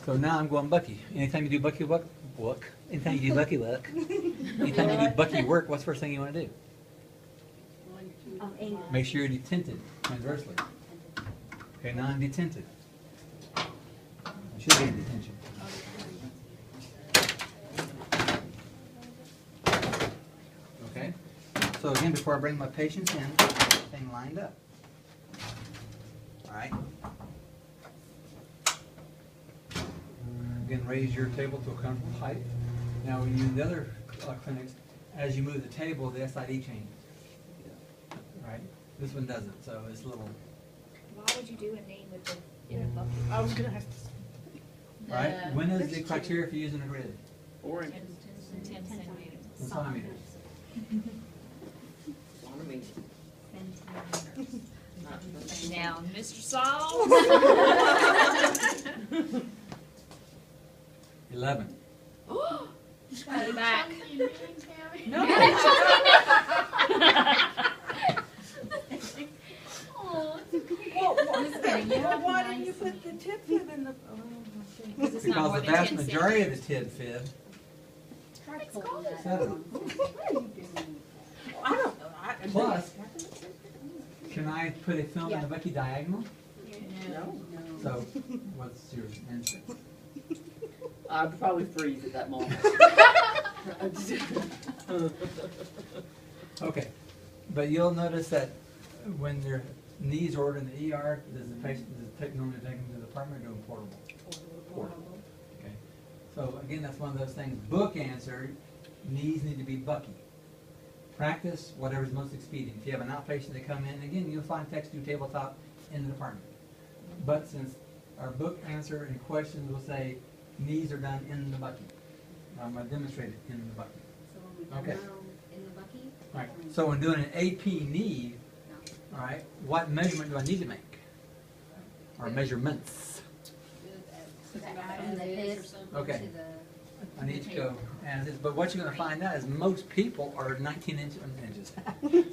So now I'm going Bucky. Anytime you do Bucky work, anytime you do Bucky work, anytime you do Bucky work, what's the first thing you want to do? Make sure you're detented transversely. Okay, now I'm detented. I should be in detention. Okay. So again, before I bring my patients in, get everything lined up. All right. Again, raise your table to a comfortable height. Now, when you use the other clinics, as you move the table, the SID changes. Right? This one doesn't, so it's a little. Why would you do a knee with the in a bucket? I was gonna have to. Right? When is the criteria for using a grid? 10 centimeters. Centimeters. Now, Mr. Saul. 11. Put it back. No. Well, why didn't you put the Tib-fib in the? It's not more Because the than vast 10 majority of the Tib-fib, It's called a 7. I don't know. Plus, can I put a film in the Bucky diagonal? No. So, what's your answer? I'd probably freeze at that moment. Okay, but you'll notice that when their knees are ordered in the ER, does the patient normally take them to the department or do them portable? Portable. Okay. So again, that's one of those things. Book answer: knees need to be Bucky. Practice whatever's most expedient. If you have an outpatient that come in, again, you'll find text do tabletop in the department. But since our book answer and questions will say knees are done in the Bucky, I'm going to demonstrate it in the Bucky. So when we Okay. come out in the Bucky? All right. So when doing an AP knee, all right, what measurement do I need to make? Or measurements? From the hip Okay. to the. I need to go as is. But what you're going to find out is most people are 19 inches,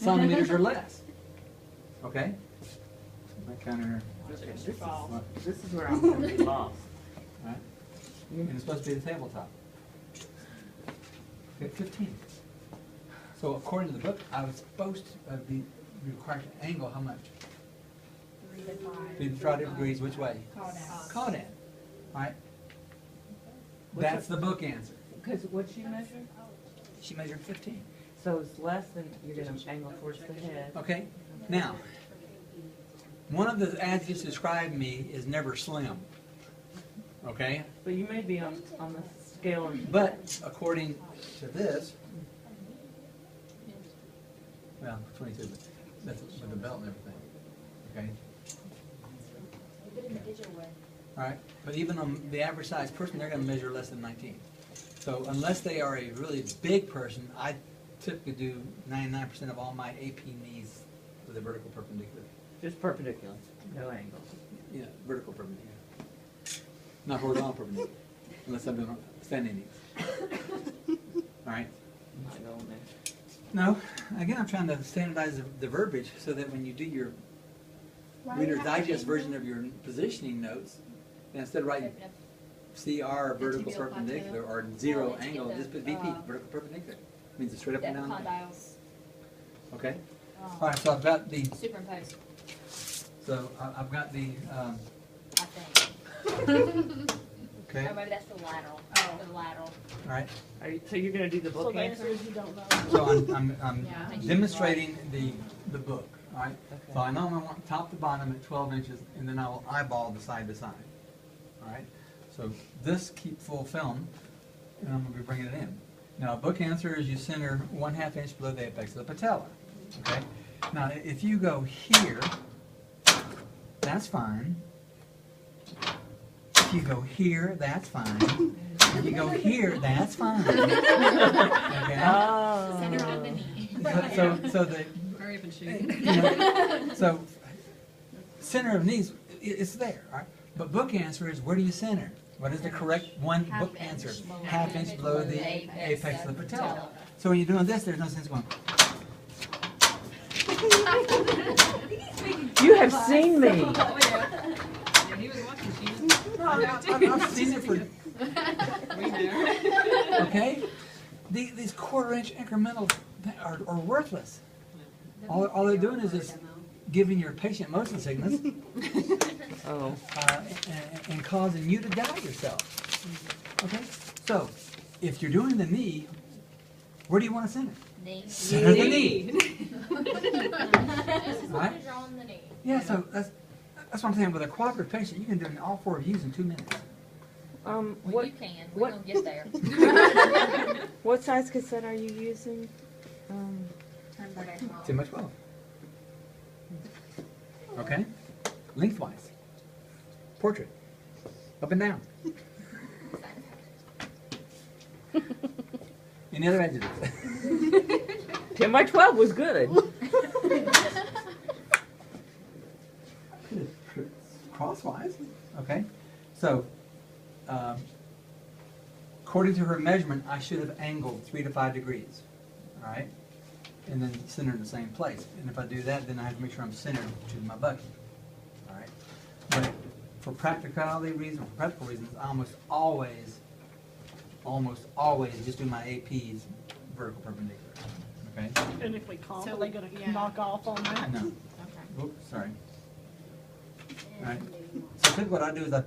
centimeters or less. Okay? My counter. This is where I'm going to be lost. All right. And it's supposed to be the tabletop. Okay, 15. So according to the book, I was supposed to be required to angle how much? 3 to 5. 3 to 5 degrees, which way? Call down. Call down. All right? That's the book answer. Because what she measured? She measured 15. So it's less than, you're going to angle towards the head. Okay? Now, one of the adjectives to describe me is never slim. Okay? But you may be on the scale. But according to this, well, 22, but that's with the belt and everything. Okay? All right? But even on the average size person, they're going to measure less than 19. So unless they are a really big person, I typically do 99% of all my AP knees with a vertical perpendicular. Just perpendicular, no angle. Yeah, vertical perpendicular. Not horizontal perpendicular, unless I'm doing standing knees. All right? Not going there. No, again, I'm trying to standardize the verbiage so that when you do your Reader's Digest version of your positioning notes, and instead of writing CR vertical perpendicular or 0 angle, just put VP, vertical perpendicular. Means it's straight up and down. Condyles. Okay? All right, so I've got the, Superimpose, so I've got the, I think. okay, Or maybe that's the lateral. The lateral. all right. So you're going to do the So book the answer answer? is you don't know. So I'm Yeah, I think demonstrating the book, all right? Okay. So I know I want top to bottom at 12 inches, and then I will eyeball the side to side, all right? So this keep full film, and I'm going to be bringing it in. Now, book answer is you center 1/2 inch below the apex of the patella, okay? Now, if you go here, that's fine. If you go here, that's fine. If you go here, that's fine. Okay? Oh. Center of the knee. So the Hurry up and shoot. so center of knees, it's there, all right? But book answer is where do you center? What is the correct one book answer? 1/2 inch below the apex of the patella. So when you're doing this, there's no sense going. You have seen me. Yeah, he was watching. She was I've seen it for, We know. okay? These quarter-inch incremental are worthless. All they're doing is just giving your patient motion sickness Oh. and causing you to doubt yourself. Okay? So, if you're doing the knee, where do you want to send it? Knee. Center the knee. Just as long Right. as you're on the knee. Yeah, so that's what I'm saying. With a cooperative patient, you can do all four views in 2 minutes. Well, What you can. We're what- gonna get there. what size cassette are you using? 10 by 12. Okay? Lengthwise. Portrait. Up and down. Any other adjectives? 10 by 12 was good. Crosswise. Okay? So, according to her measurement, I should have angled 3 to 5 degrees. All right? And then centered in the same place. And if I do that, then I have to make sure I'm centered to my bucket. All right? But for practicality reasons, for practical reasons, I almost always just do my APs vertical perpendicular. Okay? And if we comp, So are they gonna yeah. knock off on that? No. Okay. Oops, sorry. All right. So I think what I do is I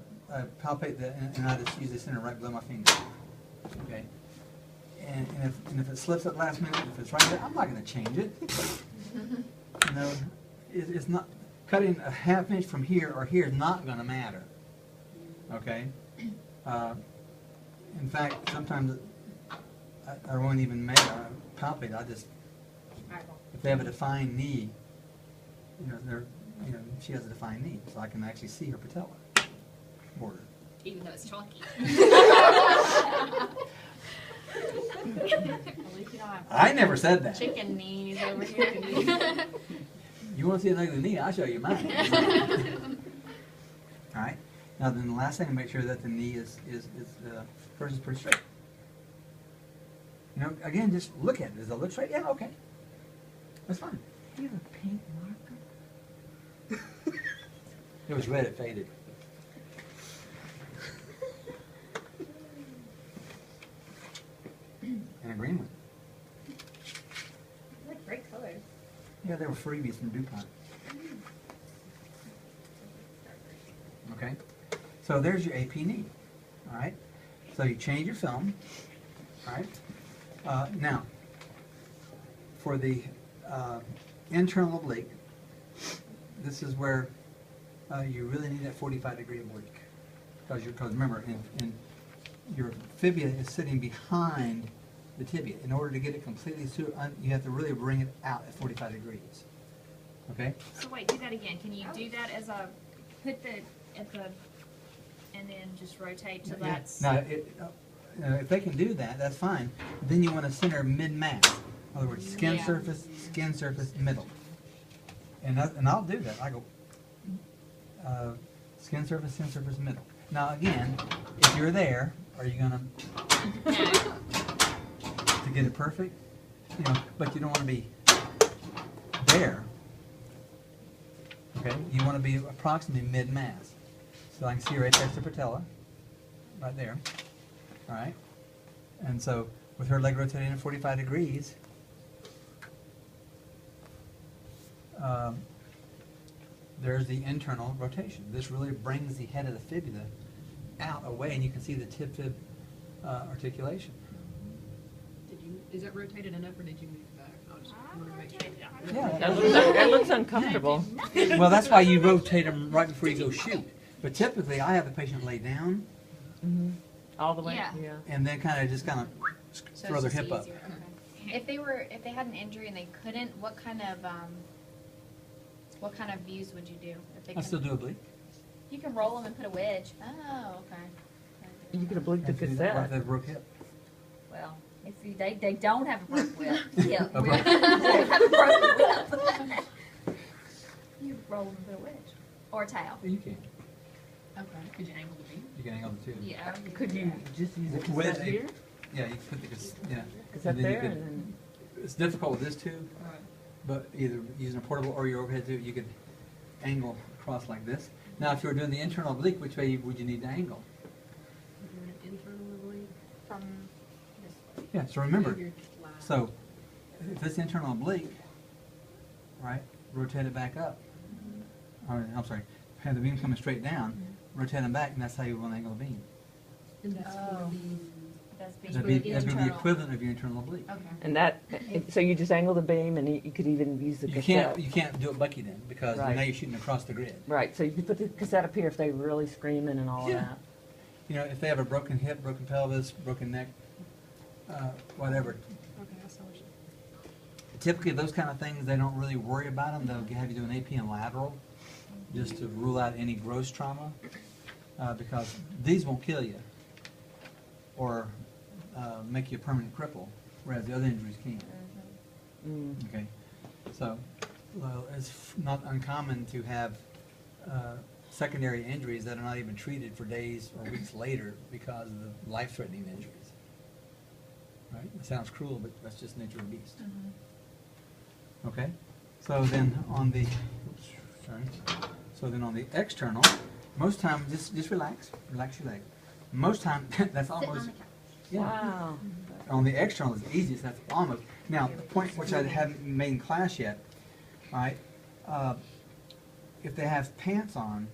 palpate the, and I just use the center right below my finger. Okay? And if it slips at last minute, if it's right there, I'm not going to change it. You know, it's not, cutting a ½ inch from here or here is not going to matter. Okay? In fact, sometimes I won't even palpate. I just, if they have a defined knee, she has a defined knee, so I can actually see her patella border. Even though it's chalky. I never said that. Chicken knees over here. You want to see an ugly knee? I'll show you mine. All right. Now then, the last thing, make sure that the knee is first is pretty straight. You know, again, just look at it. Does it look straight? Yeah. Okay. That's fine. Do you have a paint marker? It was red. It faded. And a green one. Like great colors. Yeah, they were freebies from DuPont. Okay, so there's your AP knee. All right, so you change your film. All right, now for the internal oblique, this is where you really need that 45-degree oblique, because remember, in your fibula is sitting behind the tibia. In order to get it completely you have to really bring it out at 45 degrees. Okay? So wait, do that again. Can you do that as a, put the, at the, and then just rotate to that's. Now, if they can do that, that's fine. Then you want to center mid-mass. In other words, skin surface, middle. And I'll do that. I go skin surface, middle. Now again, if you're there, are you gonna to get it perfect? You know, but you don't want to be there. Okay, you want to be approximately mid-mass. So I can see right there's the patella, right there. All right, and so with her leg rotating at 45 degrees, there's the internal rotation. This really brings the head of the fibula out away, and you can see the tib-fib articulation. Is it rotated enough or did you move it back? I just wanted to make sure. Yeah. That looks uncomfortable. Well, that's why you rotate them right before you go shoot. But typically, I have the patient lay down All the way? Yeah. and then kind of throw their hip up. If they had an injury and they couldn't, what kind of views would you do? If they I still do oblique. You can roll them and put a wedge. Oh, okay. You could oblique the Right, cassette. that broke hip. Well, if they don't have a broke whip. Yeah. A They broke- don't have a broken whip. You roll them with a wedge. Or a towel. You can. Okay. Could you angle the beam? You can angle the two. Yeah. Could you just use a With cassette a- here? Yeah, you can put the yeah. Cassette And then you there could- and then... It's difficult with this tube, but either using a portable or your overhead tube, you could angle across like this. Now, if you were doing the internal oblique, which way would you need to angle? We're doing an internal oblique. From Yeah, so remember, You're flat. so if it's internal oblique, right, rotate it back up. Or, I'm sorry, have the beam coming straight down, rotate them back, and that's how you want to angle the beam. And that's gonna be, that's That'd being be the internal. equivalent of your internal oblique. Okay. And that, so you just angle the beam and you could even use the You cassette. can't do it bucky then, because Right. now you're shooting across the grid. Right, so you could put the cassette up here if they were really screaming and all of Yeah. that. You know, if they have a broken hip, broken pelvis, broken neck, whatever. okay, I saw what you. Typically, those kind of things, they don't really worry about them. They'll have you do an AP and lateral, just to rule out any gross trauma, because these won't kill you or make you a permanent cripple, whereas the other injuries can. Mm. Okay, so it's not uncommon to have secondary injuries that are not even treated for days or weeks later because of the life-threatening injuries. Right? It sounds cruel, but that's just nature of the beast. Okay, so then on the, sorry, so then on the external, most time, just relax your leg. Most time, that's almost, yeah. Wow. On the external is the easiest, that's almost. Now, the point which I haven't made in class yet, all right, if they have pants on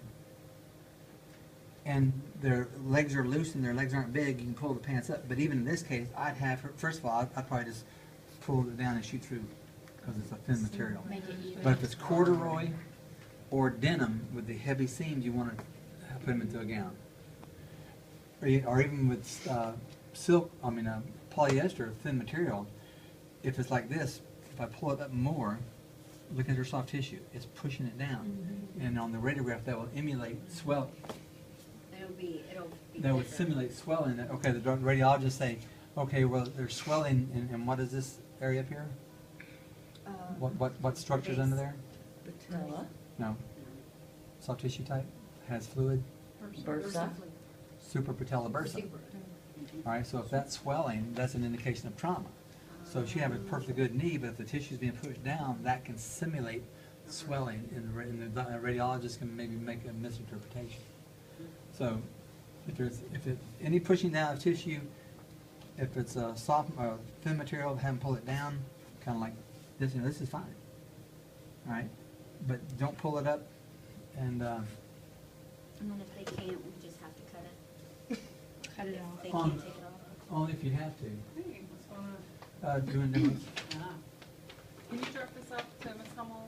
and their legs are loose and their legs aren't big, you can pull the pants up. But even in this case, I'd have her, first of all, I'd probably just pull it down and shoot through because it's a thin material. Make it even. But if it's corduroy or denim with the heavy seams, you want to put them into a gown. Or even with silk, polyester, thin material, if it's like this, if I pull it up more, look at your soft tissue, it's pushing it down. And on the radiograph, that will emulate swell. It'll be That would different. simulate swelling. Okay, the radiologist say, okay, well, there's swelling in what is this area up here? What structure's under there? Patella. No. Soft tissue type, has fluid, Bursa. suprapatellar bursa. All right, so if that's swelling, that's an indication of trauma. So if you have a perfectly good knee, but if the tissue's being pushed down, that can simulate swelling, and the radiologist can maybe make a misinterpretation. So if any pushing down of tissue, if it's a soft, thin material, have them pull it down, kind of like this. This is fine. All right, but don't pull it up, and And then if they can't, we just have to cut it. Cut it off. They On- can't take it off. only if you have to. Hey, what's going on? Doing demos. Can you drop this off to Ms. Hummel